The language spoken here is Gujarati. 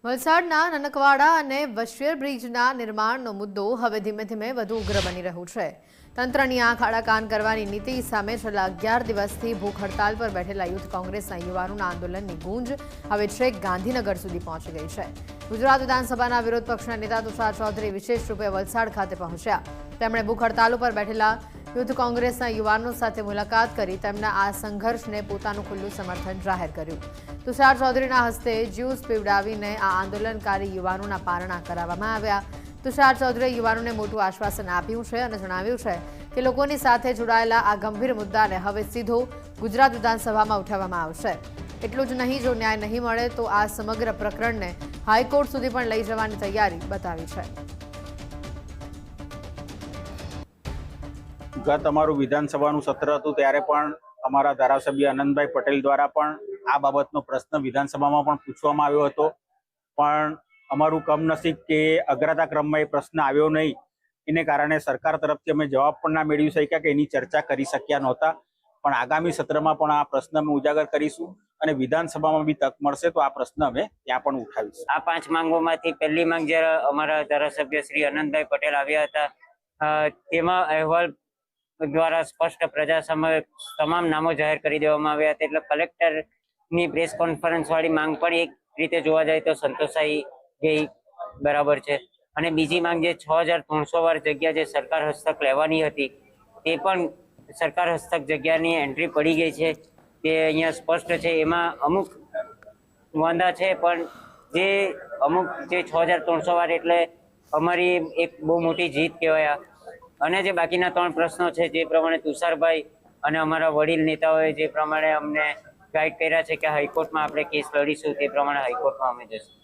વલસાડના નનકવાડા અને વશિયર બ્રિજના નિર્માણનો મુદ્દો હવે ધીમે ધીમે વધુ ઉગ્ર બની રહ્યું છે। તંત્રની આંખ આડા કાન કરવાની નીતિ સામે છેલ્લા 11 દિવસથી ભૂખ હડતાલ પર બેઠેલા યુથ કોંગ્રેસના યુવાનોના આંદોલનની ગૂંજ હવે છેક ગાંધીનગર સુધી પહોંચી ગઈ છે। ગુજરાત વિધાનસભાના વિરોધ પક્ષના નેતા તુષાર ચૌધરી વિશેષ રૂપે વલસાડ ખાતે પહોંચ્યા। તેમણે ભૂખ હડતાલ ઉપર બેઠેલા યુથ કોંગ્રેસના યુવાનો સાથે મુલાકાત કરી તેમના આ સંઘર્ષને પોતાનું ખુલ્લું સમર્થન જાહેર કર્યું। તુષાર ચૌધરીના હસ્તે જ્યુસ પીવડાવીને આ આંદોલનકારી યુવાનોના પારણા કરાવવામાં આવ્યા। તુષાર ચૌધરીએ યુવાનોને મોટું આશ્વાસન આપ્યું છે અને જણાવ્યું છે કે લોકોની સાથે જોડાયેલા આ ગંભીર મુદ્દાને હવે સીધો ગુજરાત વિધાનસભામાં ઉઠાવવામાં આવશે। એટલું જ નહીં, જો ન્યાય નહીં મળે તો આ સમગ્ર પ્રકરણને હાઈકોર્ટ સુધી પણ લઈ જવાની તૈયારી બતાવી છે। ગત અમારું વિધાનસભાનું સત્ર હતું ત્યારે પણ અમારા ધારાસભ્ય આનંદભાઈ પટેલ દ્વારા પણ આ બાબતનો પ્રશ્ન વિધાનસભામાં પણ પૂછવામાં આવ્યો હતો, પણ અમારું કમનસીબ કે અગ્રતા ક્રમમાં એ પ્રશ્ન આવ્યો નહીં, એને કારણે સરકાર તરફથી અમે જવાબ પણ ના મેળવી શક્યા કે એની ચર્ચા કરી શક્યા નહોતા। પણ આગામી સત્રમાં પણ આ પ્રશ્ન અમે ઉજાગર કરીશું અને વિધાનસભામાં બી તક મળશે તો આ પ્રશ્ન અમે ત્યાં પણ ઉઠાવીશું। આ 5 માંગોમાંથી પહેલી માંગ જ્યારે અમારા ધારાસભ્ય શ્રી આનંદભાઈ પટેલ આવ્યા હતા તેમાં અહેવાલ દ્વારા સ્પષ્ટ પ્રજા સમક્ષ તમામ નામો જાહેર કરી દેવામાં આવ્યા હતા। એટલે કલેક્ટરની પ્રેસ કોન્ફરન્સ વાળી માંગ પણ એક રીતે જોવા જાય તો સંતોષાઈ ગઈ બરાબર છે। અને બીજી માંગ જે 6300 વાર જગ્યા જે સરકાર હસ્તક લેવાની હતી તે પણ સરકાર હસ્તક જગ્યાની એન્ટ્રી પડી ગઈ છે, તે અહીંયા સ્પષ્ટ છે। એમાં અમુક વાંધા છે, પણ જે અમુક જે 6300 વાર એટલે અમારી એક બહુ મોટી જીત કહેવાય। અને જે બાકીના 3 પ્રશ્નો છે જે પ્રમાણે તુષારભાઈ અને અમારા વડીલ નેતાઓએ જે પ્રમાણે અમને ગાઈડ કર્યા છે કે હાઈકોર્ટમાં આપણે કેસ લડીશું, તે પ્રમાણે હાઈકોર્ટમાં અમે જઈશું।